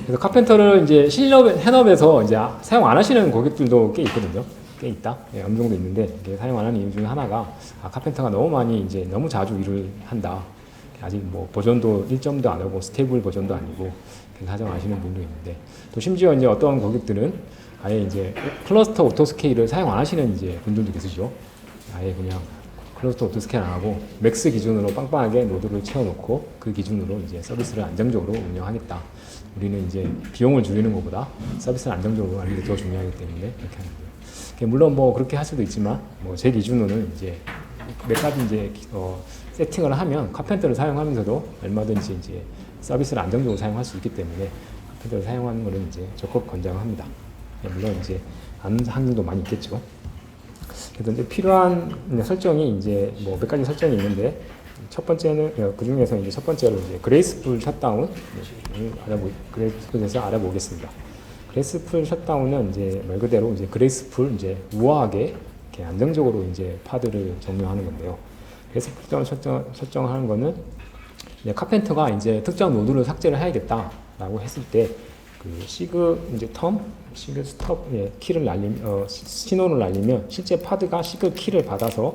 그래서 카펜터를 이제 현업에서 이제 사용 안 하시는 고객들도 꽤 있거든요. 꽤 있다. 예, 어느 정도 있는데 이게 사용 안 하는 이유 중에 하나가 카펜터가 너무 많이 이제 너무 자주 일을 한다. 아직 뭐 버전도 1점도 안 하고 스테이블 버전도 아니고 그래서 사용하시는 분도 있는데 또 심지어 이제 어떤 고객들은 아예 이제 클러스터 오토스케일을 사용 안 하시는 이제 분들도 계시죠. 아예 그냥 클러스터 오토스케일 안 하고 맥스 기준으로 빵빵하게 노드를 채워놓고 그 기준으로 이제 서비스를 안정적으로 운영하겠다. 우리는 이제 비용을 줄이는 것보다 서비스를 안정적으로 하는 게 더 중요하기 때문에 그렇게 하는 거예요. 물론 뭐 그렇게 할 수도 있지만 뭐 제 기준으로는 이제 몇 가지 이제 세팅을 하면 카펜터를 사용하면서도 얼마든지 이제 서비스를 안정적으로 사용할 수 있기 때문에 카펜터를 사용하는 것은 이제 적극 권장합니다. 물론 이제 안 하는 도 많이 있겠죠. 그래서 이제 필요한 설정이 이제 뭐 몇 가지 설정이 있는데 첫 번째는 그 중에서 이제 첫 번째로 이제 그레이스풀 셧다운 그레이스풀에서 알아보겠습니다. 그레이스풀 셧다운은 이제 말 그대로 이제 그레이스풀 이제 우아하게 이렇게 안정적으로 이제 파드를 정렬하는 건데요. 그레이스풀 설정하는 거는 이제 카펜터가 이제 특정 노드를 삭제를 해야겠다라고 했을 때 그 시그 이제 시그 스톱 키를 신호를 날리면 실제 파드가 시그 키를 받아서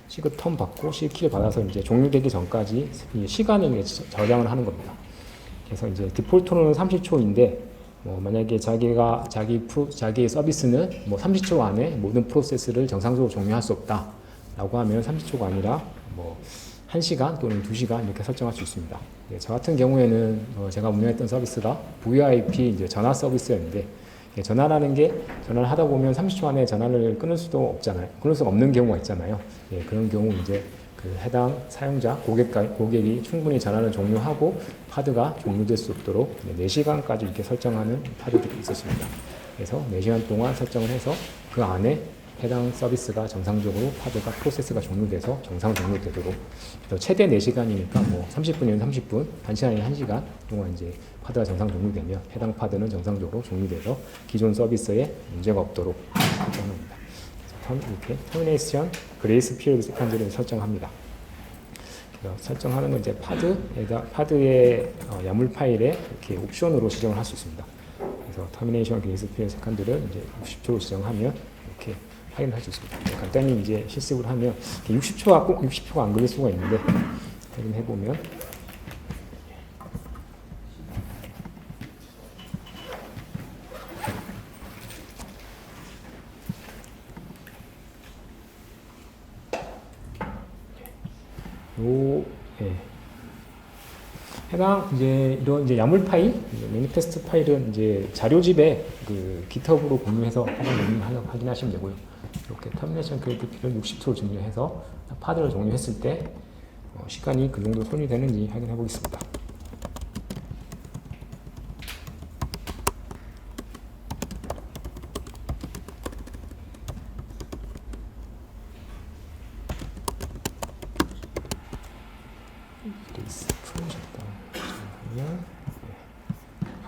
시그 텀 받고 시그 키를 받아서 이제 종료되기 전까지 시간을 저장을 하는 겁니다. 그래서 이제 디폴트로는 30초인데 만약에 자기의 서비스는 뭐 30초 안에 모든 프로세스를 정상적으로 종료할 수 없다라고 하면 30초가 아니라 뭐 1시간 또는 2시간 이렇게 설정할 수 있습니다. 저 같은 경우에는 제가 운영했던 서비스가 VoIP 이제 전화 서비스였는데 전화라는 게 전화를 하다 보면 30초 안에 전화를 끊을 수도 없잖아요. 끊을 수가 없는 경우가 있잖아요. 그런 경우 이제 그 해당 사용자 고객이 충분히 전화를 종료하고 파드가 종료될 수 없도록 4시간까지 이렇게 설정하는 파드들이 있었습니다. 그래서 4시간 동안 설정을 해서 그 안에 해당 서비스가 정상적으로 파드가 프로세스가 종료돼서 정상 종료되도록 최대 4시간이니까 뭐 30분이면 30분, 1시간이면 1시간 동안 이제 파드가 정상 종료되면 해당 파드는 정상적으로 종료돼서 기존 서비스에 문제가 없도록 설정합니다. 이렇게 터미네이션 그레이스 피리어드 세컨드를 설정합니다. 설정하는 건 이제 파드의 야물 파일에 이렇게 옵션으로 지정을 할 수 있습니다. 그래서 터미네이션 그레이스 피리어드 세컨드를 이제 60초로 지정하면 이렇게 확인할 수 있습니다. 간단히 이제 실습을 하면 60초가 꼭 60초가 안 걸릴 수가 있는데 확인해 보면 해당 이제 이런 이제 야물 파일, 매니페스트 파일은 이제 자료집에 그 GitHub으로 공유해서 확인하시면 되고요. 이렇게 터미네이션 그래픽을 60초 종료해서 파드를 종료했을 때 시간이 그 정도 소요되는지 확인해 보겠습니다.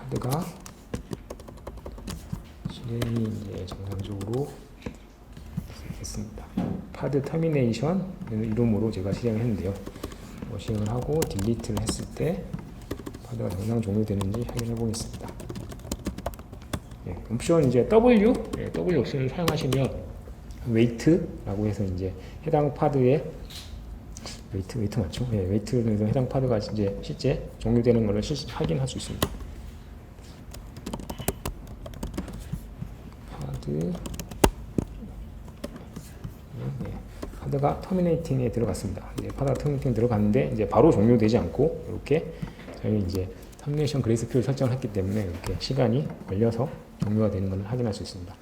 파드가 실행이 이제 정상적으로 됐습니다. 파드 터미네이션 이름으로 제가 실행을 했는데요. 실행을 하고 딜리트를 했을 때 파드가 정상 종료되는지 확인해 보겠습니다. 옵션 이제 W 옵션을 사용하시면 웨이트라고 해서 이제 해당 파드의 웨이트 맞죠? 웨이트에서 해당 파드가 이제 실제 종료되는 것을 확인할 수 있습니다. 파드가 터미네이팅에 들어갔습니다. 파드가 터미네이팅 들어갔는데 이제 바로 종료되지 않고 이렇게 저희 이제 터미네이션 그레이스 피리어드 설정을 했기 때문에 이렇게 시간이 걸려서 종료가 되는 것을 확인할 수 있습니다.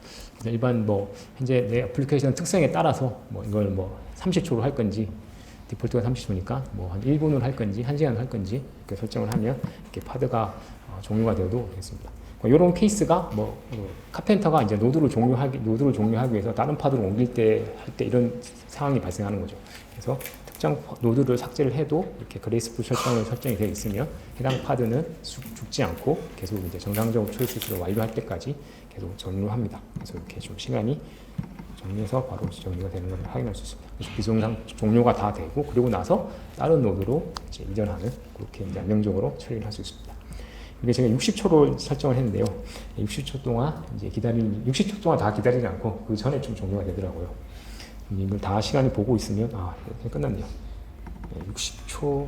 일반 뭐 현재 내 애플리케이션 특성에 따라서 뭐 이걸 뭐 30초로 할 건지 디폴트가 30초니까 뭐 한 1분으로 할 건지 1시간으로 할 건지 이렇게 설정을 하면 이렇게 파드가 종료가 되어도 되겠습니다. 이런 케이스가 뭐 카펜터가 이제 노드를 종료하기 위해서 다른 파드로 옮길 때 할 때 이런 상황이 발생하는 거죠. 그래서 특정 노드를 삭제를 해도 이렇게 그레이스풀 설정이 되어 있으면 해당 파드는 죽지 않고 계속 이제 정상적으로 프로세스를 완료할 때까지 계속 종료합니다. 그래서 이렇게 좀 시간이 정리해서 바로 정리가 되는 것을 확인할 수 있습니다. 비정상 종료가 다 되고 그리고 나서 다른 노드로 이제 이전하는 그렇게 이제 안정적으로 처리를 할 수 있습니다. 이게 제가 60초로 설정을 했는데요. 60초 동안 이제 60초 동안 다 기다리지 않고 그 전에 좀 종료가 되더라고요. 이걸 다 시간이 보고 있으면 이제 끝났네요. 60초,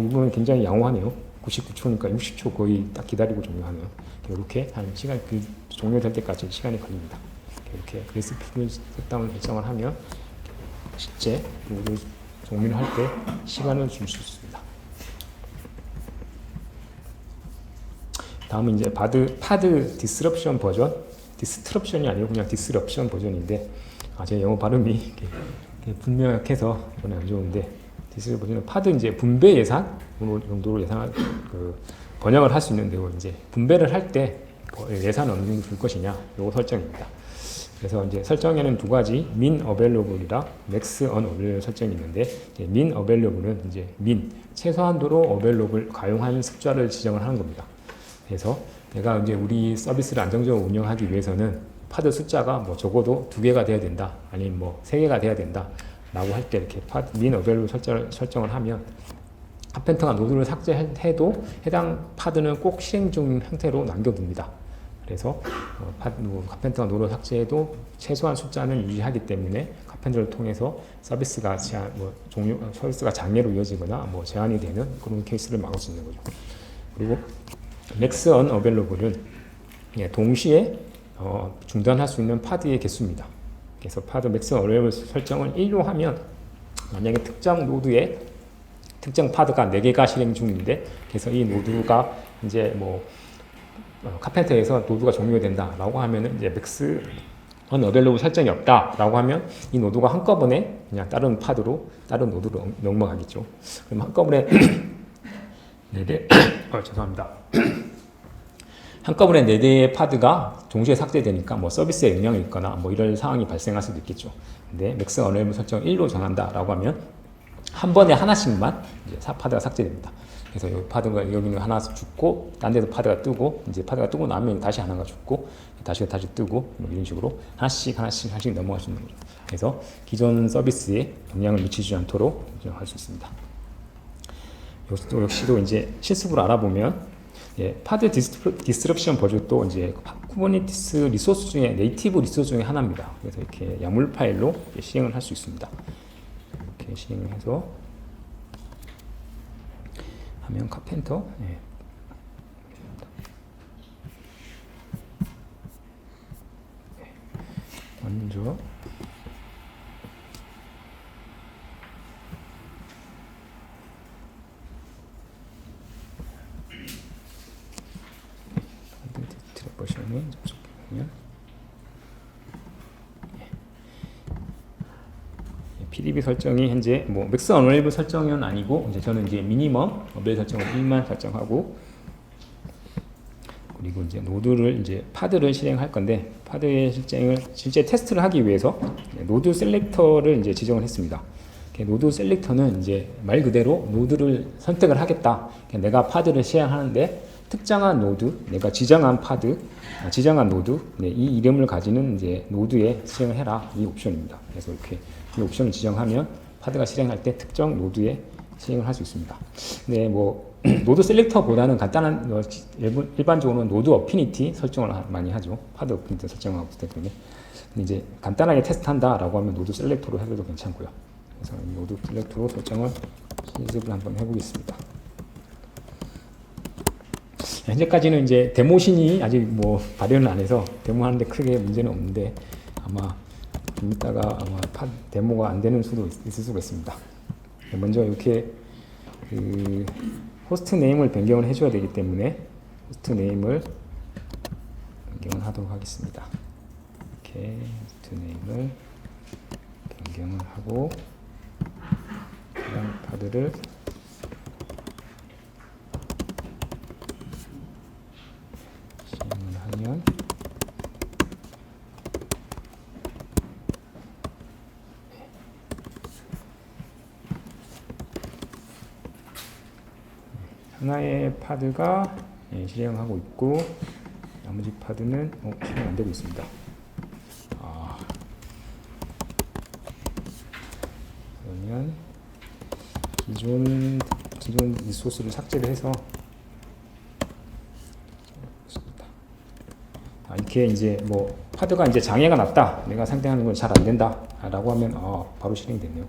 이번엔 굉장히 양호하네요. 99초니까 60초 거의 딱 기다리고 종료하네요. 이렇게 한 시간 종료될 때까지 시간이 걸립니다. 이렇게 그래스풀 셋다운 설정을 하면 실제 노드 종료를 할 때 시간을 줄 수 있습니다. 다음은 이제 파드 디스럽션 버전, 디스트럽션이 아니고 그냥 디스럽션 버전인데 제 영어 발음이 이렇게 분명해서 이번에 안 좋은데 디스럽션은 파드 이제 분배 예산 정도로 예상할 번역을 할 수 있는데요. 이제 분배를 할 때 예산을 어느 정도 줄 것이냐 요거 설정입니다. 그래서 이제 설정에는 두 가지 min available이랑 max unavailable 설정이 있는데 min available은 이제 최소한도로 available 가용하는 숫자를 지정을 하는 겁니다. 그래서 내가 이제 우리 서비스를 안정적으로 운영하기 위해서는 파드 숫자가 뭐 적어도 2개가 돼야 된다, 아니면 뭐 3개가 돼야 된다 라고 할 때 이렇게 min available 설정을 하면 카펜터가 노드를 삭제해도 해당 파드는 꼭 실행 중 형태로 남겨둡니다. 그래서 카펜터가 노드를 삭제해도 최소한 숫자는 유지하기 때문에 카펜터를 통해서 서비스가 서비스가 장애로 이어지거나 뭐 제한이 되는 그런 케이스를 막을 수 있는 거죠. 그리고 max unavailable은 동시에 중단할 수 있는 파드의 개수입니다. 그래서 파드 max unavailable 설정을 1로 하면 만약에 특정 노드에 특정 파드가 4개가 실행 중인데 그래서 이 노드가 이제 카펜터에서 노드가 종료된다라고 하면은 이제 max unavailable 설정이 없다라고 하면 이 노드가 한꺼번에 그냥 다른 노드로 넘어가겠죠. 그럼 한꺼번에 4개 죄송합니다. 한꺼번에 4대의 파드가 동시에 삭제되니까 서비스에 영향이 있거나 이런 상황이 발생할 수도 있겠죠. 근데 max unavailable 설정 1로 정한다라고 하면 한 번에 하나씩만 이제 파드가 삭제됩니다. 그래서 여기 파드가 여기는 하나 죽고 딴 데도 파드가 뜨고 이제 파드가 뜨고 나면 다시 하나가 죽고 다시 뜨고 이런 식으로 하나씩 넘어갈 수 있는 거죠. 그래서 기존 서비스에 영향을 미치지 않도록 할 수 있습니다. 역시도 이제 실습으로 알아보면 파드 디스트럭션 버전도 이제 쿠버네티스 리소스 중에 네이티브 리소스 중에 하나입니다. 그래서 이렇게 야물 파일로 실행을 할 수 있습니다. 이렇게 실행해서 하면 카펜터 먼저 버전에 접속해보면 PDB 설정이 현재 맥스 언어레이블 설정은 아니고 이제 저는 이제 미니멈 어벨 설정을 1만 설정하고 그리고 이제 파드를 실행할 건데 파드의 실제 테스트를 하기 위해서 노드 셀렉터를 이제 지정을 했습니다. 노드 셀렉터는 이제 말 그대로 노드를 선택을 하겠다. 내가 파드를 실행하는데 특정한 노드, 내가 지정한 노드, 이 이름을 가지는 이제 노드에 실행을 해라. 이 옵션입니다. 그래서 이렇게 이 옵션을 지정하면 파드가 실행할 때 특정 노드에 실행을 할 수 있습니다. 네, 노드 셀렉터보다는 간단한, 일반적으로는 노드 어피니티 설정을 많이 하죠. 파드 어피니티 설정하고 때문에. 근데 이제 간단하게 테스트한다라고 하면 노드 셀렉터로 해도 괜찮고요. 그래서 노드 셀렉터로 설정을 실습을 한번 해보겠습니다. 현재까지는 이제 데모신이 아직 발현을 안 해서 데모하는데 크게 문제는 없는데 아마 좀 이따가 데모가 안 되는 수도 있을 수가 있습니다. 먼저 이렇게 호스트 네임을 변경을 해줘야 되기 때문에 호스트 네임을 변경을 하도록 하겠습니다. 이렇게 호스트 네임을 변경을 하고 해당 파드를 하면 하나의 파드가 실행하고 있고 나머지 파드는 실행 안 되고 있습니다. 그러면 기존 리소스를 삭제를 해서 이렇게 이제 뭐 파드가 이제 장애가 났다, 내가 상대하는 건 잘 안 된다라고 하면 바로 실행이 됐네요.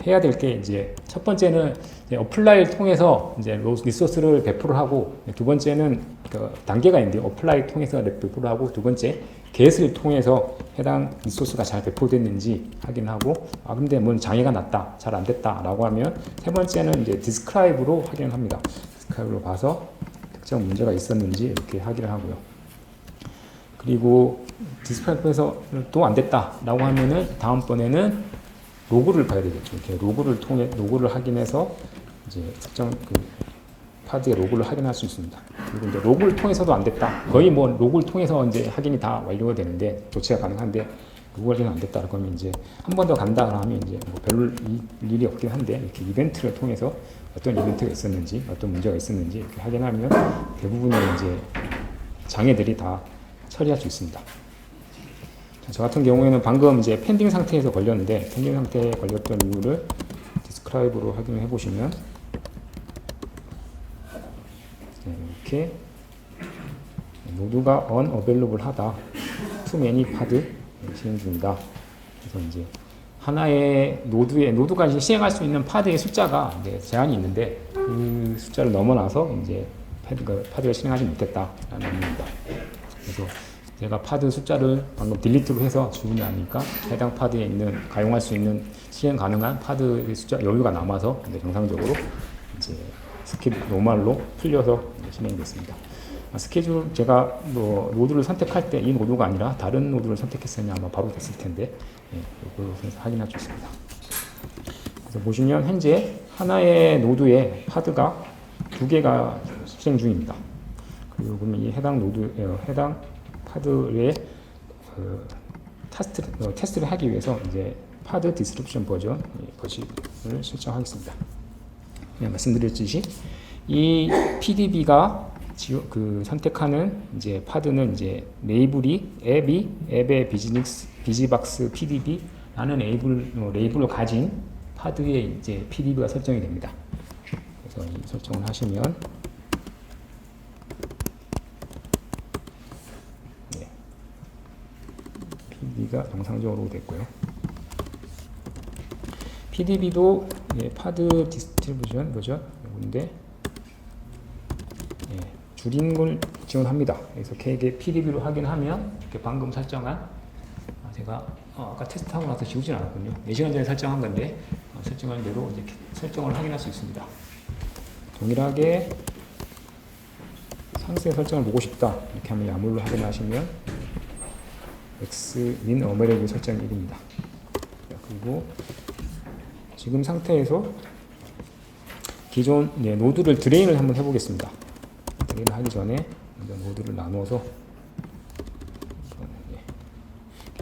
해야 될 게 이제 첫 번째는 이제 어플라이를 통해서 이제 리소스를 배포를 하고, 두 번째는 그 단계가 있는데 어플라이 통해서 배포를 하고, 두 번째 get을 통해서 해당 리소스가 잘 배포됐는지 확인하고, 근데 뭔 장애가 났다, 잘 안 됐다라고 하면 세 번째는 이제 describe로 확인을 합니다. describe로 봐서 특정 문제가 있었는지 이렇게 확인을 하고요. 그리고 디스플레이에서 또 안 됐다라고 하면은 다음번에는 로그를 봐야 되겠죠. 이렇게 로그를 확인해서 이제 특정 파드의 로그를 확인할 수 있습니다. 그리고 이제 로그를 통해서도 안 됐다. 거의 뭐 로그를 통해서 이제 확인이 다 완료가 되는데, 조치가 가능한데 로그 확인이 안 됐다. 그러면 이제 한 번 더 간다 하면 이제 뭐 별 일이 없긴 한데, 이렇게 이벤트를 통해서 어떤 이벤트가 있었는지, 어떤 문제가 있었는지 이렇게 확인하면 대부분의 이제 장애들이 다 처리할 수 있습니다. 저 같은 경우에는 방금 이제 펜딩 상태에서 걸렸는데, 펜딩 상태에 걸렸던 이유를 디스크라이브로 확인을 해보시면 이렇게 노드가 unavailable 하다, too many pod 실행 중이다. 그래서 이제 하나의 노드가 이제 시행할 수 있는 파드의 숫자가 이제 제한이 있는데, 그 숫자를 넘어나서 이제 파드를 실행하지 못했다라는 의미입니다. 그래서 제가 파드 숫자를 방금 딜리트로 해서 주고 나니까 해당 파드에 있는 가용할 수 있는 실행 가능한 파드의 숫자 여유가 남아서 이제 정상적으로 이제 스케줄 노멀로 풀려서 진행됐습니다. 스케줄 제가 뭐 노드를 선택할 때 이 노드가 아니라 다른 노드를 선택했으면 아마 바로 됐을 텐데, 이걸 확인할 수 있습니다. 그래서 보시면 현재 하나의 노드에 파드가 2개가 실행 중입니다. 그리고 그러면 이 해당 파드의 테스트를 하기 위해서 이제 파드 디스크립션 버전을 설정하겠습니다. 말씀드렸듯이 이 PDB가 선택하는 이제 파드는 이제 앱의 비즈박스 PDB라는 레이블을 가진 파드에 이제 PDB가 설정이 됩니다. 그래서 이 설정을 하시면 PDB가 정상적으로 됐고요. PDB도 파드 디스트리뷰션 버전 이건데 줄인 걸 지원합니다. 그래서 K에게 PDB로 확인하면 이렇게 방금 설정한 제가 아까 테스트하고 나서 지우진 않았군요. 4시간 전에 설정한 건데 설정한 대로 이제 설정을 확인할 수 있습니다. 동일하게 상세 설정을 보고 싶다 이렇게 하면 야물로 확인하시면 X min 어메레이블 설정 1입니다. 그리고 지금 상태에서 기존 노드를 드레인을 한번 해보겠습니다. 드레인을 하기 전에 먼저 노드를 나누어서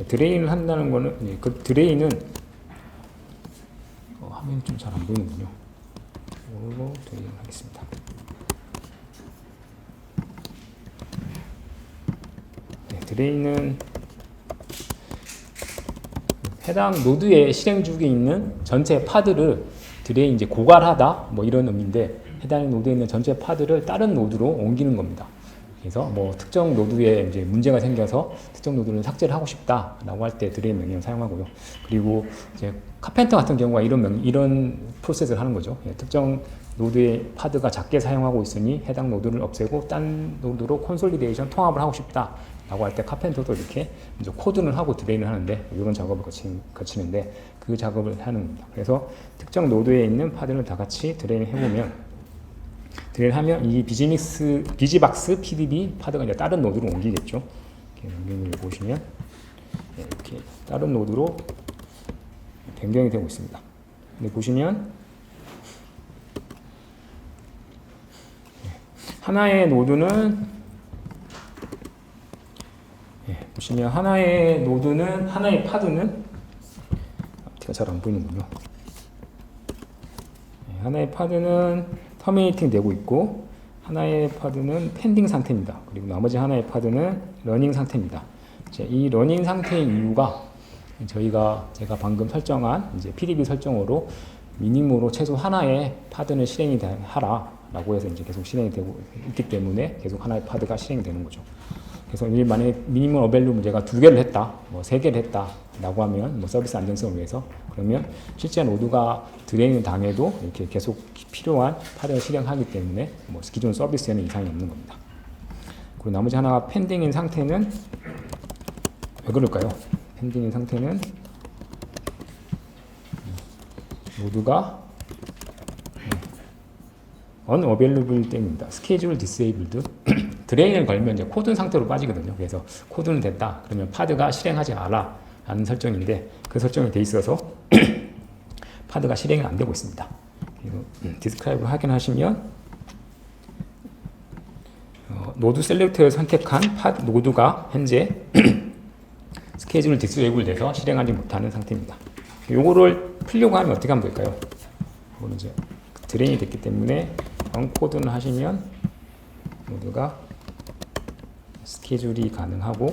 드레인을 한다는 거는 그 드레인은 화면이 좀 잘 안 보이는군요. 이걸로 드레인을 하겠습니다. 드레인은 해당 노드에 실행 중에 있는 전체 파드를 드레인 이제 고갈하다 뭐 이런 의미인데, 해당 노드에 있는 전체 파드를 다른 노드로 옮기는 겁니다. 그래서 뭐 특정 노드에 이제 문제가 생겨서 특정 노드를 삭제를 하고 싶다라고 할 때 드레인 명령을 사용하고요. 그리고 이제 카펜터 같은 경우가 이런 프로세스를 하는 거죠. 특정 노드의 파드가 작게 사용하고 있으니 해당 노드를 없애고 딴 노드로 콘솔리데이션 통합을 하고 싶다 라고 할 때 카펜터도 이렇게 이제 코드를 하고 드레인을 하는데, 이런 작업을 거치는데 그 작업을 하는 겁니다. 그래서 특정 노드에 있는 파드를 다 같이 드레인을 해보면, 드레인하면 이 비즈박스 PDB 파드가 이제 다른 노드로 옮기겠죠. 이렇게 변경을 보시면 이렇게 다른 노드로 변경이 되고 있습니다. 근데 보시면 하나의 노드는 보시면 하나의 파드는 제가 잘 안 보이는군요. 하나의 파드는 터미네이팅 되고 있고, 하나의 파드는 펜딩 상태입니다. 그리고 나머지 하나의 파드는 러닝 상태입니다. 이 러닝 상태의 이유가 제가 방금 설정한 이제 PDB 설정으로 미니멈으로 최소 하나의 파드는 실행이 하라라고 해서 이제 계속 실행이 되고 있기 때문에 계속 하나의 파드가 실행이 되는 거죠. 그래서 만약에 미니멈 어밸류 문제가 2개를 했다, 뭐 3개를 했다라고 하면 뭐 서비스 안정성을 위해서 그러면 실제 노드가 드레인을 당해도 이렇게 계속 필요한 파드를 실행하기 때문에 뭐 기존 서비스에는 이상이 없는 겁니다. 그리고 나머지 하나가 펜딩인 상태는 왜 그럴까요? 펜딩인 상태는 노드가 unavailable 때문입니다. schedule disabled 드레인을 걸면 이제 코드 상태로 빠지거든요. 그래서 코드는 됐다. 그러면 파드가 실행하지 마라 라는 설정인데 그 설정이 돼 있어서 파드가 실행이 안 되고 있습니다. 디스크라이브 확인하시면 노드 셀렉터를 선택한 노드가 현재 스케줄 디스에이블 돼서 실행하지 못하는 상태입니다. 요거를 풀려고 하면 어떻게 하면 될까요? 이거는 이제 드레인이 됐기 때문에 언코드는 하시면 노드가 스케줄이 가능하고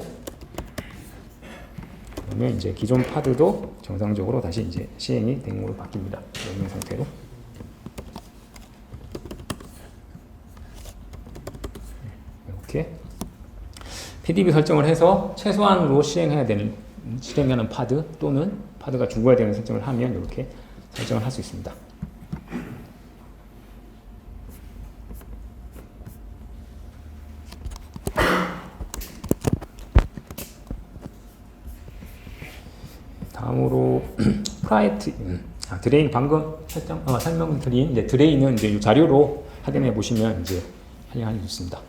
그러면 이제 기존 파드도 정상적으로 다시 이제 시행이 된 걸로 바뀝니다. 이런 상태로. 이렇게 PDB 설정을 해서 최소한으로 실행하는 파드 또는 파드가 죽어야 되는 설정을 하면 이렇게 설정을 할 수 있습니다. 다음으로 프라이트 드레인 방금 설명드린 이제 드레인은 이제 이 자료로 확인해 보시면 이제 활용하기 좋습니다.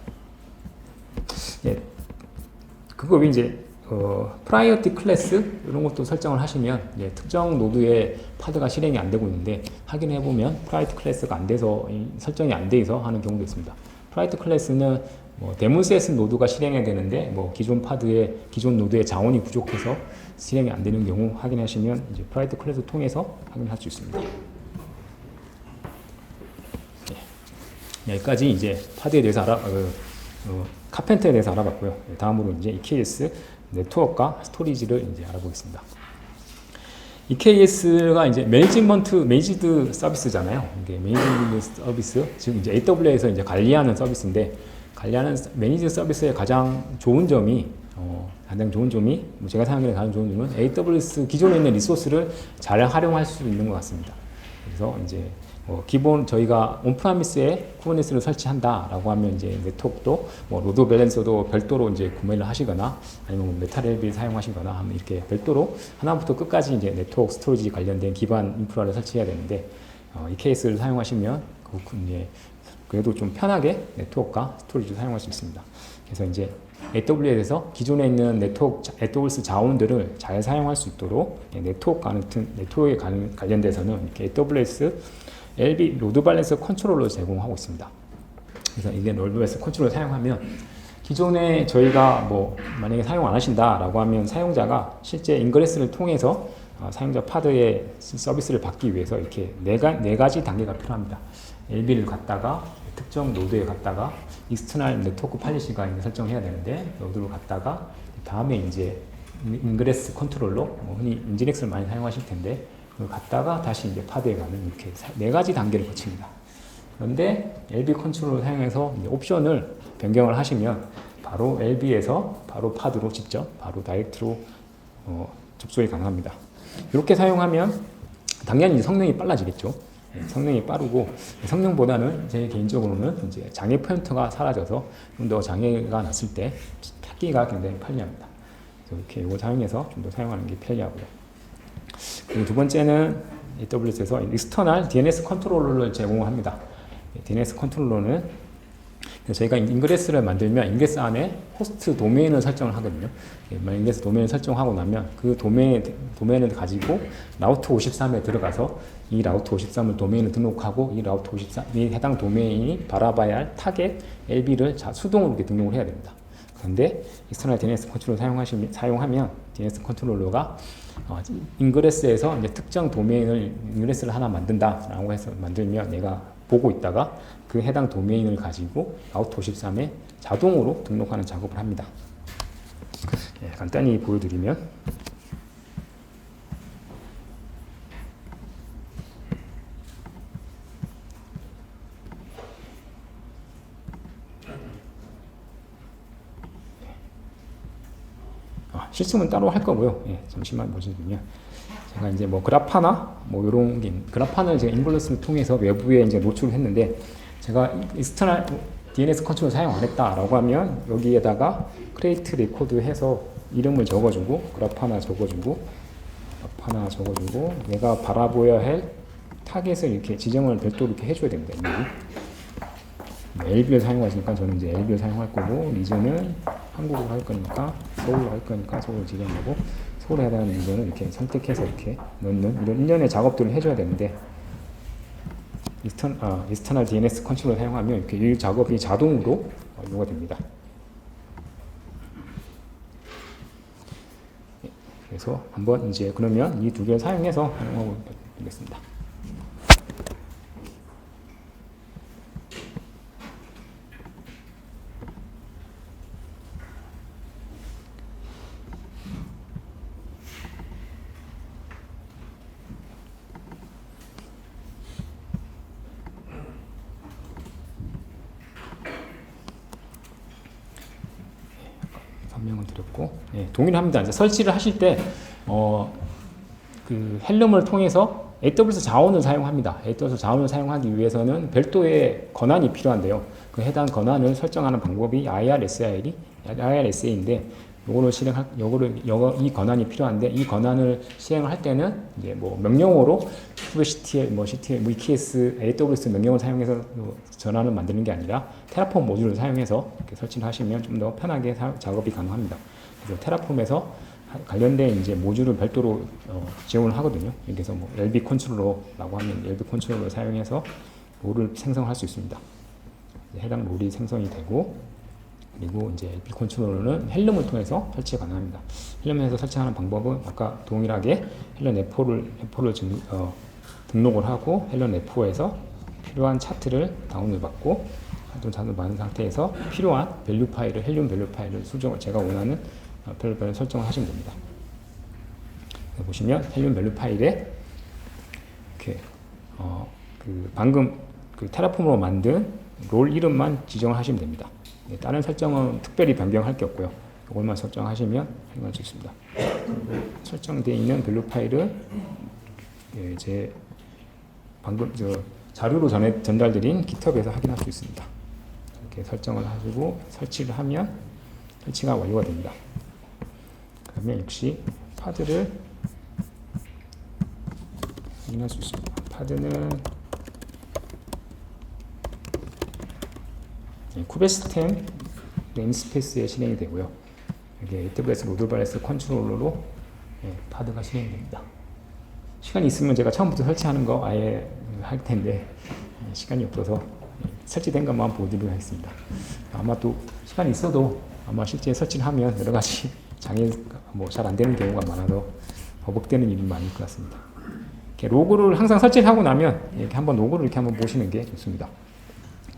예, 그거 이제 프라이어티 클래스 이런 것도 설정을 하시면 이제 특정 노드에 파드가 실행이 안 되고 있는데 확인해 보면 프라이어티 클래스가 안 돼서 설정이 안 돼서 하는 경우도 있습니다. 프라이어티 클래스는 뭐 데몬셋 노드가 실행해야 되는데 뭐 기존 노드의 자원이 부족해서 실행이 안 되는 경우 확인하시면 이제 프라이어티 클래스 통해서 확인할 수 있습니다. 네. 여기까지 이제 파드에 대해서 카펜터에 대해서 알아봤고요. 다음으로 이제 EKS 네트워크와 스토리지를 이제 알아보겠습니다. EKS가 이제 매니지드 서비스잖아요. 이게 매니지드 서비스, 지금 이제 AWS에서 이제 관리하는 서비스인데, 관리하는 매니지드 서비스의 가장 좋은 점이 제가 생각하기에 가장 좋은 점은 AWS 기존에 있는 리소스를 잘 활용할 수 있는 것 같습니다. 그래서 이제 기본 저희가 온프라미스에 쿠버네티스를 설치한다라고 하면 이제 네트워크도 로드 밸런서도 별도로 이제 구매를 하시거나 아니면 메타렐비를 사용하시거나 하면 이렇게 별도로 하나부터 끝까지 이제 네트워크 스토리지 관련된 기반 인프라를 설치해야 되는데 EKS를 사용하시면 그래도 좀 편하게 네트워크와 스토리지를 사용할 수 있습니다. 그래서 이제 AWS에서 기존에 있는 AWS 자원들을 잘 사용할 수 있도록 네트워크에 관련돼서는 이렇게 AWS LB 로드 밸런서 컨트롤러를 제공하고 있습니다. 그래서 이게 로드 밸런서 컨트롤러를 사용하면 기존에 저희가 만약에 사용 안 하신다라고 하면 사용자가 실제 인그레스를 통해서 사용자 파드의 서비스를 받기 위해서 이렇게 네 가지 단계가 필요합니다. LB를 갔다가 특정 노드에 갔다가 익스터널 네트워크 팔리시가 설정해야 되는데 노드로 갔다가 다음에 이제 인그레스 컨트롤러 흔히 인지넥스를 많이 사용하실 텐데 그걸 갔다가 다시 이제 파드에 가는 이렇게 네 가지 단계를 거칩니다. 그런데 LB 컨트롤을 사용해서 이제 옵션을 변경을 하시면 바로 LB에서 바로 파드로 직접 바로 다이렉트로 접속이 가능합니다. 이렇게 사용하면 당연히 성능이 빨라지겠죠. 성능이 빠르고 성능보다는 제 개인적으로는 이제 장애 포인트가 사라져서 좀 더 장애가 났을 때 찾기가 굉장히 편리합니다. 그래서 이렇게 이걸 사용해서 좀 더 사용하는 게 편리하고요. 그리고 두 번째는 AWS에서 익스터널 DNS 컨트롤러를 제공합니다. DNS 컨트롤러는 저희가 인그레스를 만들면 인그레스 안에 호스트 도메인을 설정을 하거든요. 인그레스 도메인을 설정하고 나면 그 도메인을 가지고 라우터 53에 들어가서 이 라우터 53을 도메인을 등록하고 이 라우터 53이 해당 도메인이 바라봐야 할 타겟 LB를 수동으로 이렇게 등록을 해야 됩니다. 그런데 익스터널 DNS 컨트롤러를 사용하면 DNS 컨트롤러가 인그레스에서 이제 특정 도메인을 인그레스를 하나 만든다라고 해서 만들면 내가 보고 있다가 그 해당 도메인을 가지고 라우터 53에 자동으로 등록하는 작업을 합니다. 간단히 보여드리면 실습은 따로 할 거고요. 예, 잠시만 보시면 제가 이제 뭐 그래파나 뭐 이런 게 그래파는 제가 인블러스를 통해서 외부에 이제 노출을 했는데 제가 익스터널 DNS 컨트롤 사용 안 했다라고 하면 여기에다가 크레이트 레코드 해서 이름을 적어주고 그래파나 적어주고 내가 바라보아야 할 타겟을 이렇게 지정을 별도로 이렇게 해줘야 됩니다. LB를 사용하시니까 저는 이제 LB를 사용할 거고 리전은 한국으로 할 거니까 서울로 할 거니까 서울 지정하고 서울에 해당하는 리전을 이렇게 선택해서 이렇게 넣는 이런 일련의 작업들을 해줘야 되는데 익스터널 DNS 컨트롤을 사용하면 이렇게 이 작업이 자동으로 완료가 됩니다. 그래서 한번 이제 그러면 이 두 개를 사용해서 활용하고 되겠습니다. 설명을 드렸고, 예, 동일합니다. 이제 설치를 하실 때, 그 헬름을 통해서 AWS 자원을 사용합니다. AWS 자원을 사용하기 위해서는 별도의 권한이 필요한데요. 그 해당 권한을 설정하는 방법이 IRSA인데, 이 권한이 필요한데, 이 권한을 시행을 할 때는 이제 뭐 명령어로 CTL, CTL, EKS, AWS 명령을 사용해서 전환을 만드는 게 아니라 테라폼 모듈을 사용해서 이렇게 설치를 하시면 좀 더 편하게 작업이 가능합니다. 그래서 테라폼에서 관련된 이제 모듈을 별도로 지원을 하거든요. 그래서 뭐 LB 컨트롤러라고 하면 LB 컨트롤러 사용해서 롤을 생성할 수 있습니다. 해당 롤이 생성이 되고 그리고 이제 LB 컨트롤러는 헬름을 통해서 설치가 가능합니다. 헬름에서 설치하는 방법은 아까 동일하게 헬름 F4를 등록을 하고 헬름 F4에서 필요한 차트를 다운을 받고 차트를 받은 상태에서 필요한 밸류 파일을 헬륨 밸류 파일을 제가 원하는 밸류 파일을 설정을 하시면 됩니다. 보시면 헬륨 밸류 파일에 이렇게 방금 그 테라폼으로 만든 롤 이름만 지정을 하시면 됩니다. 다른 설정은 특별히 변경할 게 없고요. 이것만 설정하시면 활용할 수 있습니다. 설정되어 있는 밸류 파일을 제 방금 자료로 전달드린 GitHub에서 확인할 수 있습니다. 이렇게 설정을 하시고 설치를 하면 설치가 완료가 됩니다. 그러면 역시 파드를 확인할 수 있습니다. 파드는 쿠베스템 네임스페이스에 실행이 되고요. 이게 AWS 로드밸런스 컨트롤러로 파드가 실행이 됩니다. 시간이 있으면 제가 처음부터 설치하는 거 아예 할 텐데 시간이 없어서 설치된 것만 보여드리도록 하겠습니다. 아마 또 시간이 있어도 아마 실제 설치를 하면 여러 가지 장애 잘 안 되는 경우가 많아서 버벅대는 일이 많을 것 같습니다. 이렇게 로그를 항상 설치를 하고 나면 이렇게 한번 로그를 이렇게 한번 보시는 게 좋습니다.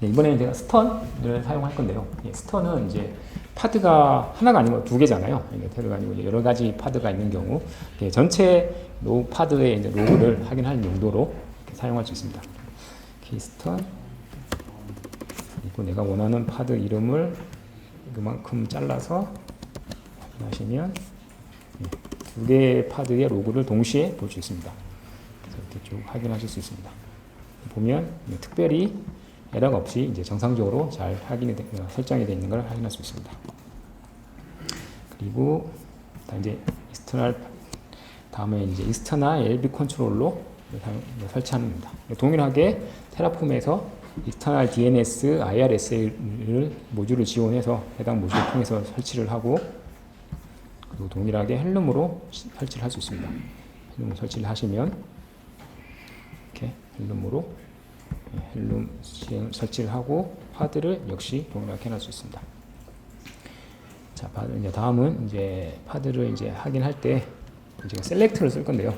이번에는 제가 스턴을 사용할 건데요. 스턴은 이제 파드가 하나가 아니고 두 개잖아요. 파드가 아니고 여러 가지 파드가 있는 경우 전체 파드의 이제 로그를 확인할 용도로 사용할 수 있습니다. 스턴 그리고 내가 원하는 파드 이름을 그만큼 잘라서 확인하시면 두 개의 파드의 로그를 동시에 볼 수 있습니다. 그래서 이렇게 쭉 확인하실 수 있습니다. 보면 특별히 에러가 없이 이제 정상적으로 잘 설정이 되어 있는 걸 확인할 수 있습니다. 그리고 이제 다음에 이제 익스터널 LB 컨트롤러 설치하는 겁니다. 동일하게 테라폼에서 익스터널 DNS IRSA를 모듈을 지원해서 해당 모듈을 통해서 설치를 하고 그리고 동일하게 헬름으로 설치를 할 수 있습니다. 헬름으로 설치를 하시면 이렇게 헬름으로 헬름 설치를 하고 파드를 역시 동일하게 해놓을 수 있습니다. 자, 이제 다음은 이제 파드를 이제 확인할 때 제가 셀렉트를 쓸 건데요.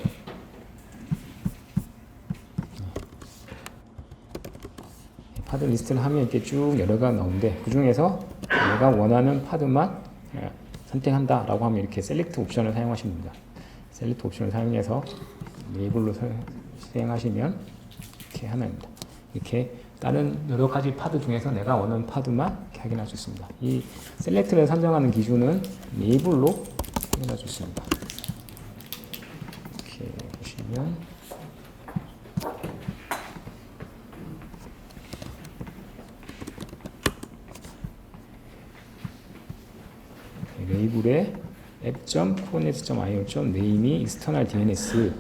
파드 리스트를 하면 이렇게 쭉 여러 개가 나오는데 그 중에서 내가 원하는 파드만 선택한다라고 하면 이렇게 셀렉트 옵션을 사용하시면 됩니다. 셀렉트 옵션을 사용해서 레이블로 실행하시면 이렇게 하나입니다. 이렇게 다른 여러 가지 파드 중에서 내가 원하는 파드만 이렇게 확인할 수 있습니다. 이 셀렉트를 선정하는 기준은 레이블로 확인할 수 있습니다. 이렇게 보시면 레이블에 app.kubernetes.io.name이 external DNS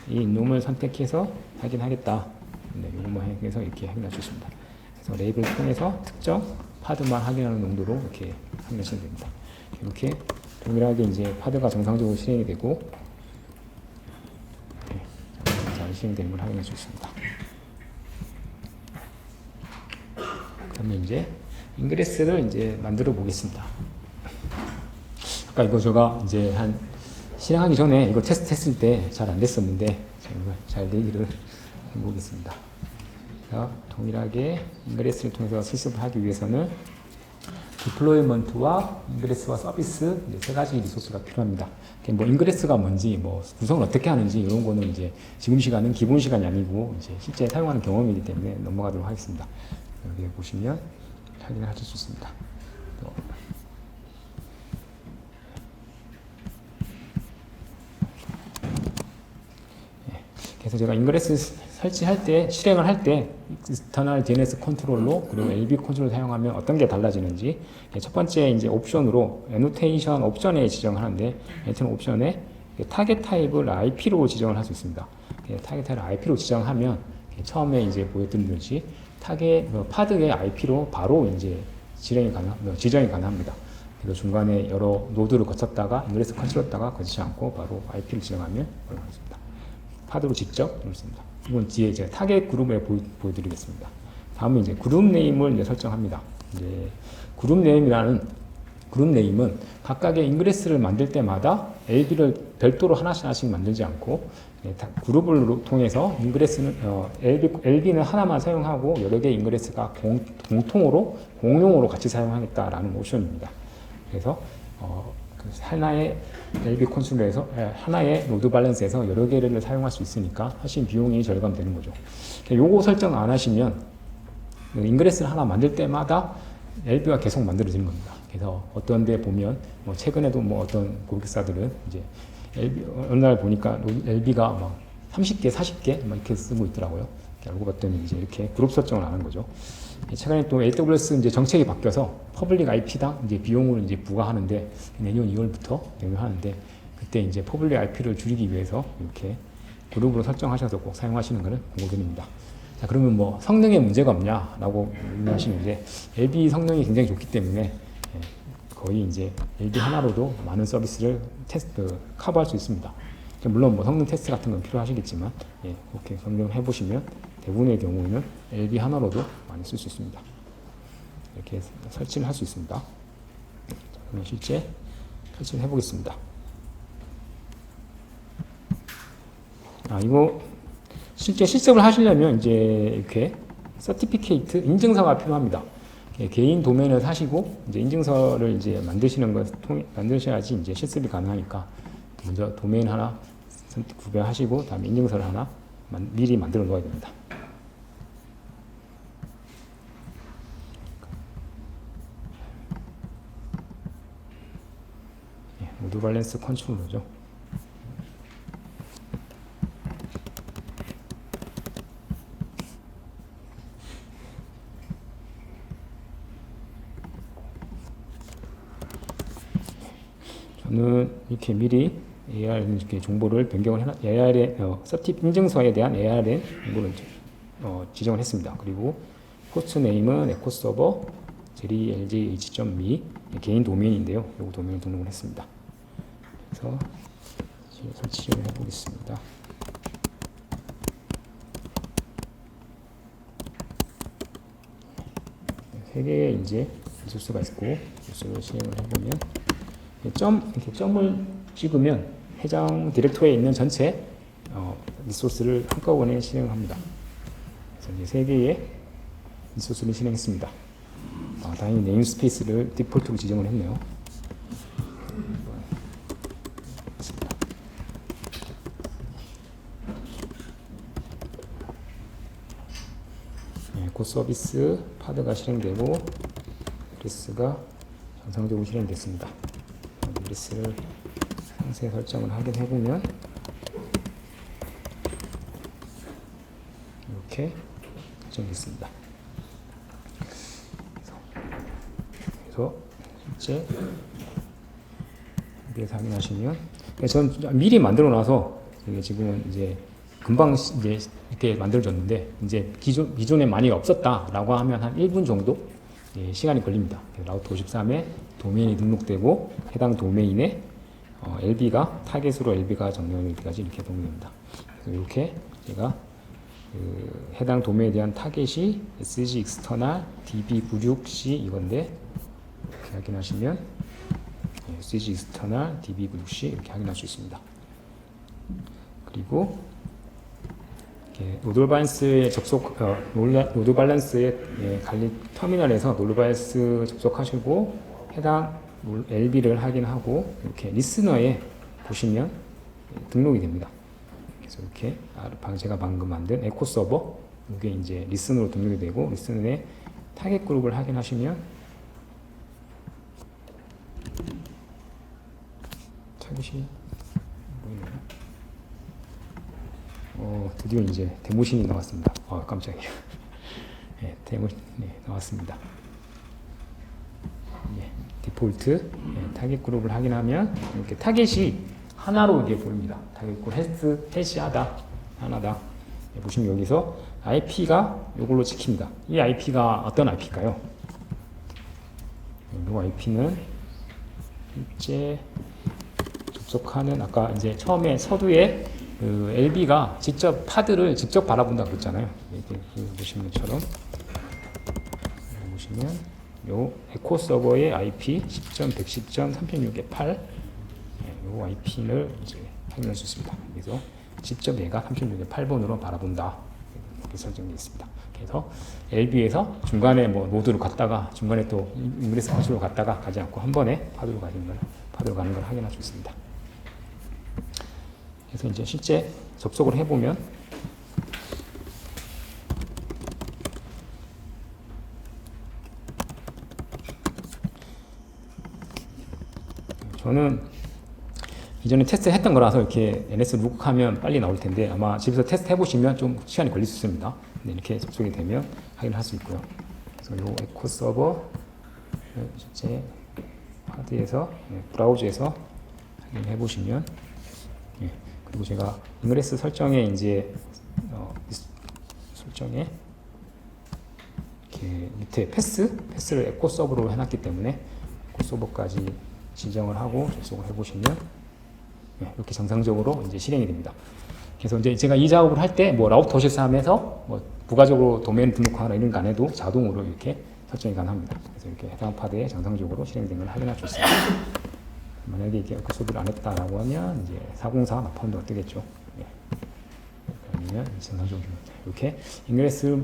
이 놈을 선택해서 확인하겠다. 네, 이것만 해서 이렇게 확인할 수 있습니다. 그래서 레이블을 통해서 특정 파드만 확인하는 용도로 이렇게 확인하시면 됩니다. 이렇게 동일하게 이제 파드가 정상적으로 실행이 되고 잘 실행되는 걸 확인할 수 있습니다. 그러면 이제 인그레스를 이제 만들어 보겠습니다. 아까 이거 제가 이제 한 실행하기 전에 이거 테스트 했을 때 잘 안 됐었는데 정말 잘 되기를 해보겠습니다. 동일하게 인그레스를 통해서 실습을 하기 위해서는 디플로이먼트와 인그레스와 서비스 세 가지 리소스가 필요합니다. 뭐 인그레스가 뭔지, 뭐 구성을 어떻게 하는지 이런 거는 이제 지금 시간은 기본 시간이 아니고 이제 실제 사용하는 경험이기 때문에 넘어가도록 하겠습니다. 여기 보시면 확인을 하실 수 있습니다. 그래서 제가 인그레스 설치할 때, 실행을 할 때 external DNS 컨트롤러 그리고 LB 컨트롤을 사용하면 어떤 게 달라지는지 첫 번째 이제 옵션으로 애노테이션 옵션에 지정하는데 애노테이션 옵션에 타겟 타입을 IP로 지정을 할 수 있습니다. 타겟 타입을 IP로 지정하면 처음에 이제 보여드린 듯이 타겟 파드의 IP로 바로 이제 지정이 가능합니다. 그래서 중간에 여러 노드를 거쳤다가 인그레스 컨트롤했다가 거치지 않고 바로 IP를 지정하면 올라가겠습니다. 파드로 직접 누릅니다. 이건 뒤에 이제 타겟 그룹에 보여드리겠습니다. 다음은 이제 그룹 네임을 이제 설정합니다. 이제 그룹 네임은 각각의 인그레스를 만들 때마다 LB를 별도로 하나씩 만들지 않고 그룹을 통해서 인그레스는 LB는 하나만 사용하고 여러 개의 인그레스가 공용으로 같이 사용하겠다라는 옵션입니다. 그래서 하나의 LB 콘솔에서 하나의 노드 밸런스에서 여러 개를 사용할 수 있으니까 훨씬 비용이 절감되는 거죠. 요거 설정 안 하시면 인그레스를 하나 만들 때마다 LB가 계속 만들어지는 겁니다. 그래서 어떤 데 보면 뭐 최근에도 뭐 어떤 고객사들은 이제 LB 어느 날 보니까 LB가 막 30개, 40개 막 이렇게 쓰고 있더라고요. 알고 봤더니 이제 이렇게 그룹 설정을 하는 거죠. 최근에 또 AWS 이제 정책이 바뀌어서 퍼블릭 IP당 이제 비용을 이제 부과하는데 내년 2월부터 하는데 그때 이제 퍼블릭 IP를 줄이기 위해서 이렇게 그룹으로 설정하셔서 꼭 사용하시는 것을 권고드립니다. 자, 그러면 뭐 성능에 문제가 없냐라고 질문하시는데 LB 성능이 굉장히 좋기 때문에 거의 이제 LB 하나로도 많은 서비스를 커버할 수 있습니다. 물론 뭐 성능 테스트 같은 건 필요하시겠지만 그렇게 성능 해보시면 대부분의 경우에는 LB 하나로도 많이 쓸 수 있습니다. 이렇게 설치를 할 수 있습니다. 자, 그러면 실제 설치를 해보겠습니다. 이거 실제 실습을 하시려면 이제 이렇게 서티피케이트 인증서가 필요합니다. 개인 도메인을 사시고 이제 인증서를 이제 만드셔야지 이제 실습이 가능하니까 먼저 도메인 하나 구별하시고 다음에 인증서를 하나 미리 만들어 놓아야 됩니다. 노드 밸런스 컨트롤러죠. 저는 이렇게 미리 ARN 이렇게 정보를 변경을 ARN 서티 인증서에 대한 ARN 정보를 지정을 했습니다. 그리고 호스트 네임은 에코서버 jlj.h.me 개인 도메인인데요. 이 도메인 등록을 했습니다. 그래서 설치를 해보겠습니다. 세 개의 이제 리소스가 있고 리소스를 실행을 해보면 이렇게 점을 찍으면 해당 디렉토리에 있는 전체 리소스를 한꺼번에 실행합니다. 그래서 이제 세 개의 리소스를 실행했습니다. 다행히 네임스페이스를 디폴트로 지정을 했네요. 곧 서비스 파드가 실행되고 그리스가 정상적으로 실행됐습니다. 그리스를 상세 설정을 확인해 보면 이렇게 설정됐습니다. 그래서 실제 여기에서 확인하시면 저는 미리 만들어 놔서 이게 지금은 이제 금방 이제 이렇게 만들어졌는데 이제 기존에 많이 없었다라고 하면 한 1분 정도 시간이 걸립니다. 라우터 53에 도메인이 등록되고 해당 도메인에 LB가 타겟으로 LB가 정렬되기까지 이렇게 동일합니다. 그래서 이렇게 제가 해당 도메인에 대한 타겟이 SG external DB96C 이건데 이렇게 확인하시면 SG external DB96C 이렇게 확인할 수 있습니다. 그리고 노드 밸런스에 노드 밸런스의 관리 터미널에서 노드 밸런스 접속하시고 해당 LB를 확인하고 이렇게 리스너에 보시면 등록이 됩니다. 그래서 이렇게 제가 방금 만든 에코 서버 이게 이제 리스너로 등록이 되고 리스너의 타겟 그룹을 확인하시면 타겟이 보이나요? 드디어 이제 데모신이 나왔습니다. 깜짝이야. 네, 나왔습니다. 디폴트 타겟 그룹을 확인하면 이렇게 타겟이 하나로 이게 보입니다. 타겟 그룹 해시하다 하나다. 보시면 여기서 IP가 이걸로 찍힙니다. 이 IP가 어떤 IP일까요? 이 IP는 실제 접속하는 아까 이제 처음에 서두에 LB가 직접 파드를 직접 바라본다고 했잖아요. 이렇게 보시는 것처럼 보시면 요 에코 서버의 IP 10.110.36.8 요 IP를 이제 확인할 수 있습니다. 그래서 직접 얘가 36.8번으로 바라본다 이렇게 설정되어 있습니다. 그래서 LB에서 중간에 뭐 모드로 갔다가 중간에 또 인그레스 방식으로 갔다가 가지 않고 한 번에 파드로 가는 걸 확인할 수 있습니다. 그래서 이제 실제 접속을 해보면 저는 이전에 테스트 했던 거라서 이렇게 NS 룩하면 빨리 나올 텐데 아마 집에서 테스트 해보시면 좀 시간이 걸릴 수 있습니다. 근데 이렇게 접속이 되면 확인할 수 있고요. 그래서 이 에코 서버 실제 하드에서 브라우저에서 확인해 보시면 그리고 제가 인그레스 설정에 이제 설정에 이렇게 밑에 패스를 에코 서버로 해놨기 때문에 에코 서버까지 지정을 하고 접속을 해보시면 이렇게 정상적으로 이제 실행이 됩니다. 그래서 이제 제가 이 작업을 할 때 뭐 라우터 53에서 뭐 부가적으로 도메인 등록하거나 이런 거 안 해도 자동으로 이렇게 설정이 가능합니다. 그래서 이렇게 해당 파드에 정상적으로 실행된 걸 확인할 수 있습니다. 만약에 이게 에코 서버를 안 했다라고 하면 이제 404 마파운드가 뜨겠죠. 그러면 정상적으로 이렇게 인그레스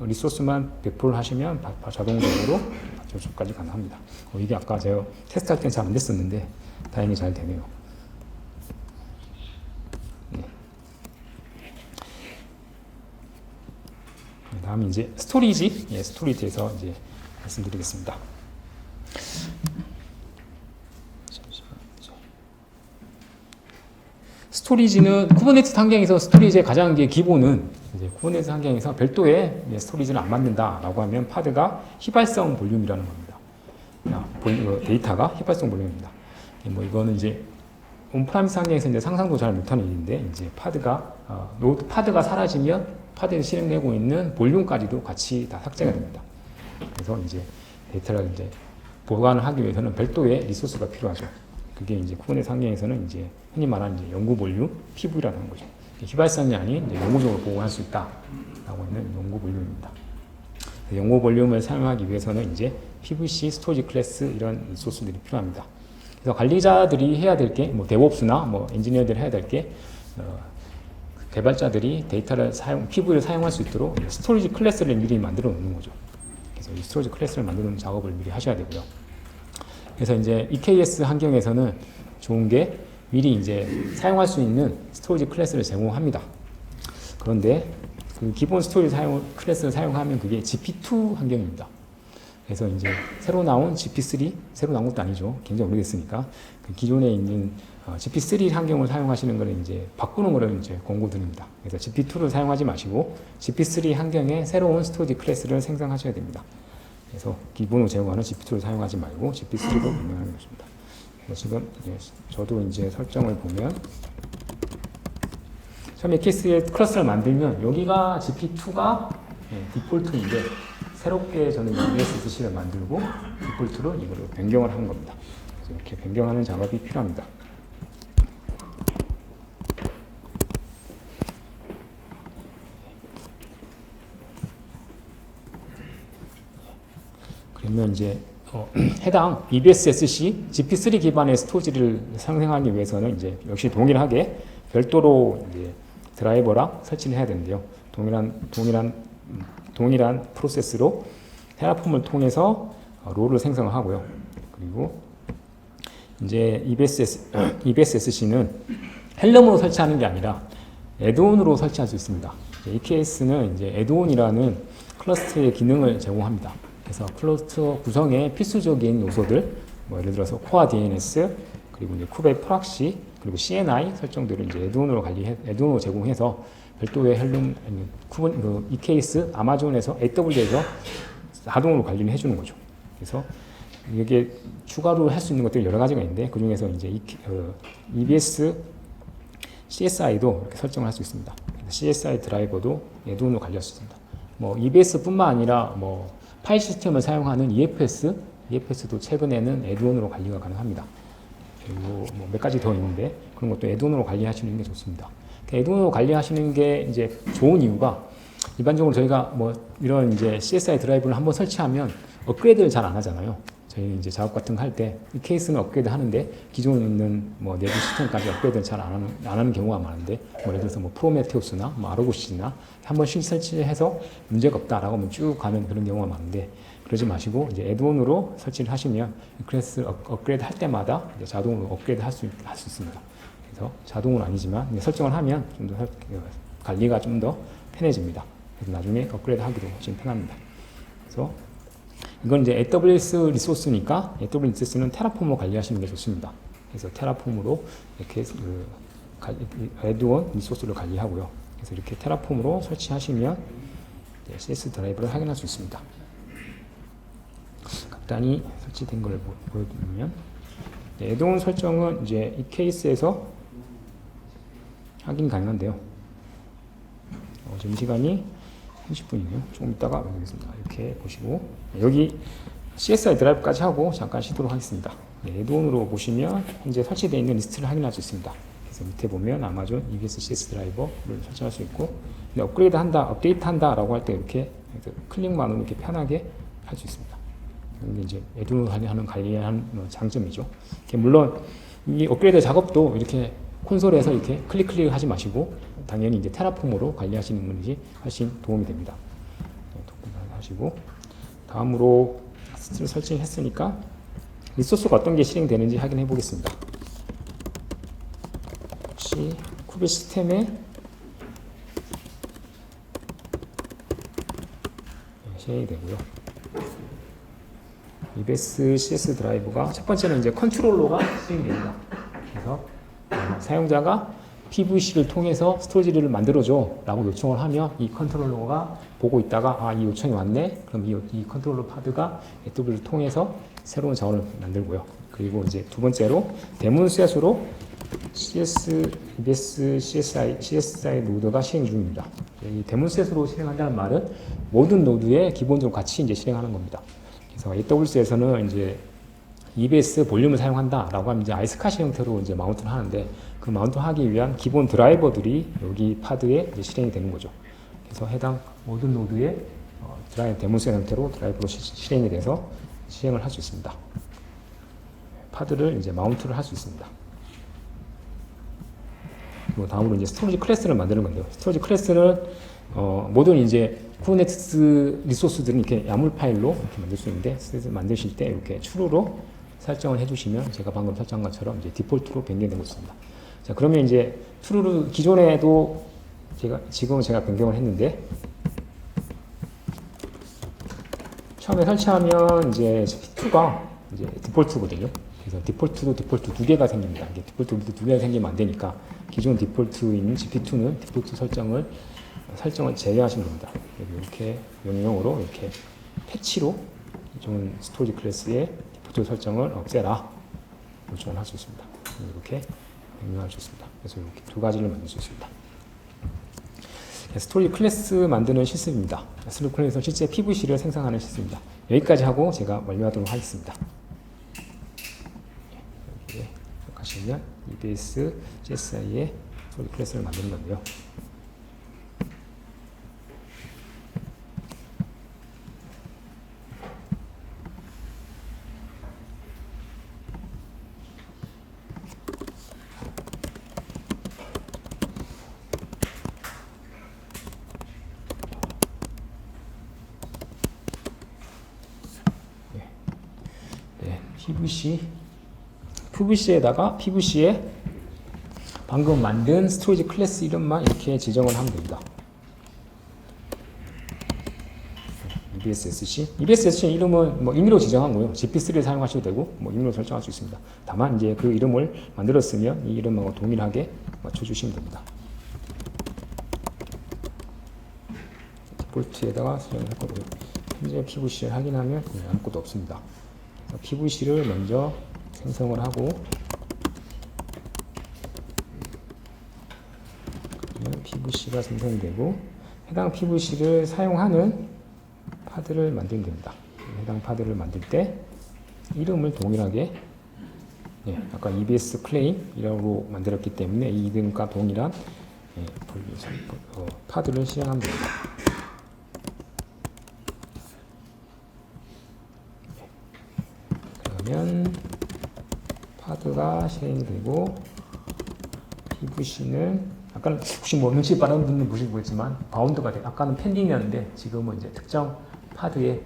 리소스만 배포를 하시면 자동적으로 접속까지 가능합니다. 이게 아까 제가 테스트할 때는 잘 안 됐었는데 다행히 잘 되네요. 다음에 이제 스토리지에서 이제 말씀드리겠습니다. 스토리지는 쿠버네티스 환경에서 스토리지의 가장 기본은 이제 쿠버네티스 환경에서 별도의 스토리지를 안 만든다라고 하면 파드가 휘발성 볼륨이라는 겁니다. 데이터가 휘발성 볼륨입니다. 뭐 이거는 이제 온프라미스 환경에서 이제 상상도 잘 못하는 일인데 이제 파드가 사라지면 파드에서 실행되고 있는 볼륨까지도 같이 다 삭제가 됩니다. 그래서 이제 데이터를 이제 보관을 하기 위해서는 별도의 리소스가 필요하죠. 그게 이제 쿠버네티스 환경에서는 이제 흔히 말하는 이제 연구 볼륨, PV라는 거죠. 휘발성이 아닌 이제 영구적으로 보관할 수 있다라고 하는 연구 볼륨입니다. 연구 볼륨을 사용하기 위해서는 이제 PVC, 스토리지 클래스 이런 리소스들이 필요합니다. 그래서 관리자들이 해야 될 게, 뭐 데브옵스나 뭐 엔지니어들이 해야 될 게, 개발자들이 데이터를 PV를 사용할 수 있도록 스토리지 클래스를 미리 만들어 놓는 거죠. 그래서 이 스토리지 클래스를 만드는 작업을 미리 하셔야 되고요. 그래서 이제 EKS 환경에서는 좋은 게 미리 이제 사용할 수 있는 스토리지 클래스를 제공합니다. 그런데 그 기본 스토리지 클래스를 사용하면 그게 GP2 환경입니다. 그래서 이제 새로 나온 GP3, 새로 나온 것도 아니죠. 굉장히 오래됐으니까. 그 기존에 있는 GP3 환경을 사용하시는 거를 이제 바꾸는 거를 이제 권고드립니다. 그래서 GP2를 사용하지 마시고 GP3 환경에 새로운 스토리지 클래스를 생성하셔야 됩니다. 그래서 기본으로 제공하는 GP2를 사용하지 말고 GP3로 변경하는 것입니다. 지금 저도 이제 설정을 보면 처음에 EKS의 클러스를 만들면 여기가 GP2가 디폴트인데 새롭게 저는 EBSC를 만들고 디폴트로 이거를 변경을 한 겁니다. 그래서 이렇게 변경하는 작업이 필요합니다. 그러면 이제 해당 EBSSC GP3 기반의 스토리지를 상생하기 위해서는 이제 역시 동일하게 별도로 이제 드라이버랑 설치를 해야 되는데요. 동일한 프로세스로 테라폼을 통해서 롤을 생성을 하고요. 그리고 이제 EBSSC는 헬름으로 설치하는 게 아니라 애드온으로 설치할 수 있습니다. EKS는 이제 애드온이라는 클러스터의 기능을 제공합니다. 그래서 클러스터 구성의 필수적인 요소들, 뭐 예를 들어서 코어 DNS, 그리고 이제 쿠베 프락시, 그리고 CNI 설정들을 이제 애드온으로 제공해서 별도의 헬름, EKS, 아마존에서, AWS에서 자동으로 관리를 해주는 거죠. 그래서 이게 추가로 할 수 있는 것들이 여러 가지가 있는데, 그 중에서 이제 EBS, CSI도 이렇게 설정을 할 수 있습니다. CSI 드라이버도 애드온으로 관리할 수 있습니다. 뭐 EBS뿐만 아니라 뭐 파일 시스템을 사용하는 EFS도 최근에는 애드온으로 관리가 가능합니다. 그리고 뭐 몇 가지 더 있는데 그런 것도 애드온으로 관리하시는 게 좋습니다. 애드온으로 관리하시는 게 이제 좋은 이유가 일반적으로 저희가 뭐 이런 이제 CSI 드라이브를 한번 설치하면 업그레이드를 잘 안 하잖아요. 저희 이제 작업 같은 거 할 때 이 케이스는 업그레이드 하는데 기존에 있는 뭐 내부 시스템까지 업그레이드를 잘 안 하는 경우가 많은데 뭐 예를 들어서 뭐 프로메테우스나 뭐 아르고시나 한 번씩 설치해서 문제가 없다라고 하면 쭉 가는 그런 경우가 많은데 그러지 마시고 이제 애드온으로 설치를 하시면 클래스 업그레이드 할 때마다 이제 자동으로 업그레이드 할 수 있습니다. 그래서 자동은 아니지만 설정을 하면 좀 더 관리가 좀 더 편해집니다. 그래서 나중에 업그레이드 하기도 훨씬 편합니다. 그래서 이건 이제 AWS 리소스니까 AWS 리소스는 테라폼으로 관리하시는 게 좋습니다. 그래서 테라폼으로 이렇게 애드온 리소스를 관리하고요. 그래서 이렇게 테라폼으로 설치하시면 CS 드라이브를 확인할 수 있습니다. 간단히 설치된 걸 보여드리면 애드온 설정은 이제 이 케이스에서 확인 가능한데요. 지금 시간이 30분이네요. 조금 이따가 보겠습니다. 이렇게 보시고 여기 CSI 드라이브까지 하고 잠깐 쉬도록 하겠습니다. 애드온으로 보시면 현재 설치되어 있는 리스트를 확인할 수 있습니다. 그래서 밑에 보면 아마존 EBS CS 드라이버를 설정할 수 있고 업그레이드 한다, 업데이트 한다라고 할 때 이렇게 클릭만으로 이렇게 편하게 할 수 있습니다. 이게 이제 애드온으로 관리하는 장점이죠. 물론 이 업그레이드 작업도 이렇게 콘솔에서 이렇게 클릭 하지 마시고 당연히 이제 테라폼으로 관리하시는 것이 훨씬 도움이 됩니다. 하시고 다음으로 설치했으니까 리소스가 어떤 게 실행되는지 확인해 보겠습니다. 혹시 쿠베 시스템에 실행이 되고요. EBS CS 드라이브가 첫 번째는 이제 컨트롤러가 실행됩니다. 그래서 사용자가 PVC를 통해서 스토리지를 만들어줘 라고 요청을 하면 이 컨트롤러가 보고 있다가 이 요청이 왔네 그럼 이 컨트롤러 파드가 AWS를 통해서 새로운 자원을 만들고요. 그리고 이제 두 번째로 데몬셋으로 EBS CSI 노드가 실행 중입니다. 이 데몬셋으로 실행한다는 말은 모든 노드에 기본적으로 같이 이제 실행하는 겁니다. 그래서 AWS에서는 이제 EBS 볼륨을 사용한다라고 하면 이제 아이스카시 형태로 이제 마운트를 하는데 그 마운트 하기 위한 기본 드라이버들이 여기 파드에 이제 실행이 되는 거죠. 그래서 해당 모든 노드에 드라이브 데몬셋 형태로 드라이버로 실행이 돼서 실행을 할 수 있습니다. 파드를 이제 마운트를 할 수 있습니다. 그리고 다음으로 이제 스토리지 클래스를 만드는 건데요. 스토리지 클래스는 모든 이제 쿠버네티스 리소스들은 이렇게 야물 파일로 이렇게 만들 수 있는데 만드실 때 이렇게 추루로 설정을 해주시면 제가 방금 설정한 것처럼 이제 디폴트로 변경되고 있습니다. 자, 그러면 이제 추루를 기존에도 지금은 제가 변경을 했는데 처음에 설치하면 이제 GPT2가 이제 디폴트거든요. 그래서 디폴트도 디폴트 두 개가 생깁니다. 이게 디폴트 두 개가 생기면 안 되니까 기존 디폴트인 GPT2는 디폴트 설정을 제외하시면 됩니다. 이렇게 명령어로 이렇게 패치로 기존 스토리지 클래스의 디폴트 설정을 없애라 요청을 할 수 있습니다. 이렇게 명령할 수 있습니다. 그래서 이렇게 두 가지를 만들 수 있습니다. 스토리지 클래스 만드는 실습입니다. 스토리지 클래스에서 실제 PVC를 생성하는 실습입니다. 여기까지 하고 제가 완료하도록 하겠습니다. 여기에 가시면 EBS CSI의 스토리지 클래스를 만드는 건데요. PVC에다가 PVC에 방금 만든 스토리지 클래스 이름만 이렇게 지정을 하면 됩니다. EBSSC 이름은 뭐 임의로 지정하고요. GP3를 사용하셔도 되고 뭐 임의로 설정할 수 있습니다. 다만 이제 그 이름을 만들었으면 이 이름하고 동일하게 맞춰주시면 됩니다. 디폴트에다가 수정을 할 거고요. 현재 PVC를 확인하면 아무것도 없습니다. PVC를 먼저 생성을 하고 그러면 PVC가 생성이 되고 해당 PVC를 사용하는 파드를 만들면 됩니다. 해당 파드를 만들 때 이름을 동일하게 아까 EBS 클레임이라고 만들었기 때문에 이 이름과 동일한 파드를 실행하면 됩니다. 그러면 파드가 실행이 되고 PVC는 아까는 혹시 뭐 눈치 빠른 분은 보시고 있지만 바운드가 아까는 펜딩이었는데 지금은 이제 특정 파드에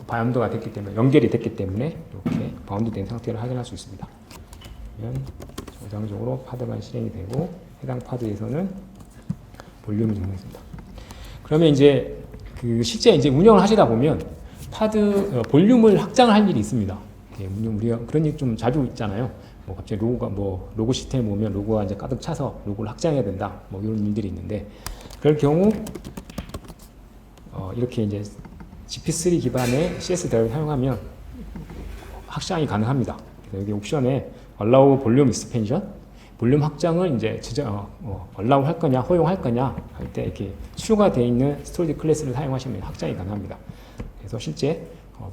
바운드가 됐기 때문에 연결이 됐기 때문에 이렇게 바운드된 상태를 확인할 수 있습니다. 그러면 정상적으로 파드가 실행이 되고 해당 파드에서는 볼륨이 정상입니다. 그러면 이제 실제 이제 운영을 하시다 보면 파드 볼륨을 확장을 할 일이 있습니다. 우리가 그런 일 좀 자주 있잖아요. 뭐 갑자기 로고 시스템에 보면 로고가 이제 가득 차서 로고를 확장해야 된다. 뭐 이런 일들이 있는데 그럴 경우 이렇게 이제 GP3 기반의 CS 드라이브를 사용하면 확장이 가능합니다. 그래서 여기 옵션에 Allow Volume Expansion, 볼륨 확장을 이제 allow 할 거냐, 허용할 거냐 할 때 이렇게 수요가 되어 있는 스토리지 클래스를 사용하시면 확장이 가능합니다. 그래서 실제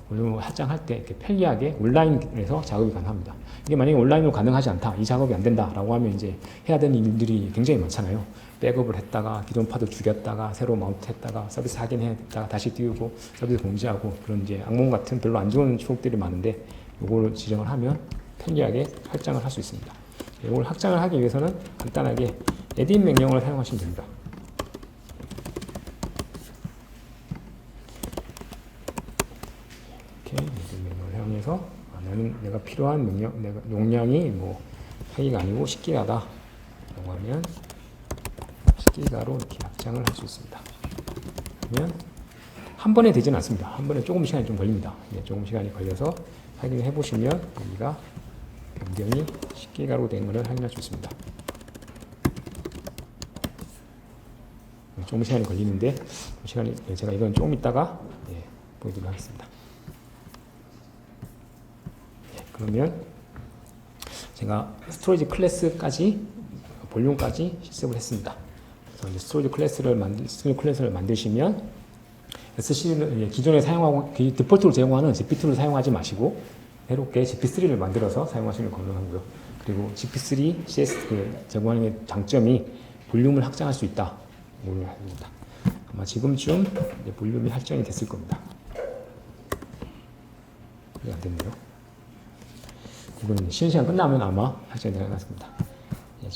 볼륨을 확장할 때 이렇게 편리하게 온라인에서 작업이 가능합니다. 이게 만약에 온라인으로 가능하지 않다, 이 작업이 안 된다라고 하면 이제 해야 되는 일들이 굉장히 많잖아요. 백업을 했다가 기존 파드 죽였다가 새로 마운트했다가 서비스 확인했다가 다시 띄우고 서비스 공지하고 그런 이제 악몽 같은 별로 안 좋은 추억들이 많은데 이걸 지정을 하면 편리하게 확장을 할 수 있습니다. 이걸 확장을 하기 위해서는 간단하게 edit 명령을 사용하시면 됩니다. 이렇게 edit 명령을 사용해서 나는 내가 필요한 내가 용량이 뭐 8기가 아니고 10기가다 라고 하면 10기가로 이렇게 확장을 할 수 있습니다. 그러면 한 번에 되지는 않습니다. 한 번에 조금 시간이 좀 걸립니다. 조금 시간이 걸려서 확인을 해보시면 여기가 변경이 10기가로 된 것을 확인할 수 있습니다. 조금 시간이 걸리는데 제가 이건 조금 있다가 보여드리도록 하겠습니다. 그러면 제가 스토리지 클래스까지 볼륨까지 실습을 했습니다. 그래서 이제 스토리지 클래스를 만드시면 SC를 기존에 사용하고 디폴트로 제공하는 GP2를 사용하지 마시고 새롭게 GP3를 만들어서 사용하시는 걸 권장하고요. 그리고 GP3 CS 제공하는 장점이 볼륨을 확장할 수 있다. 이걸 합니다. 아마 지금쯤 볼륨이 확장이 됐을 겁니다. 그게 안 됐네요. 이건 쉬는 시간 끝나면 아마 확장이 되는 것 같습니다.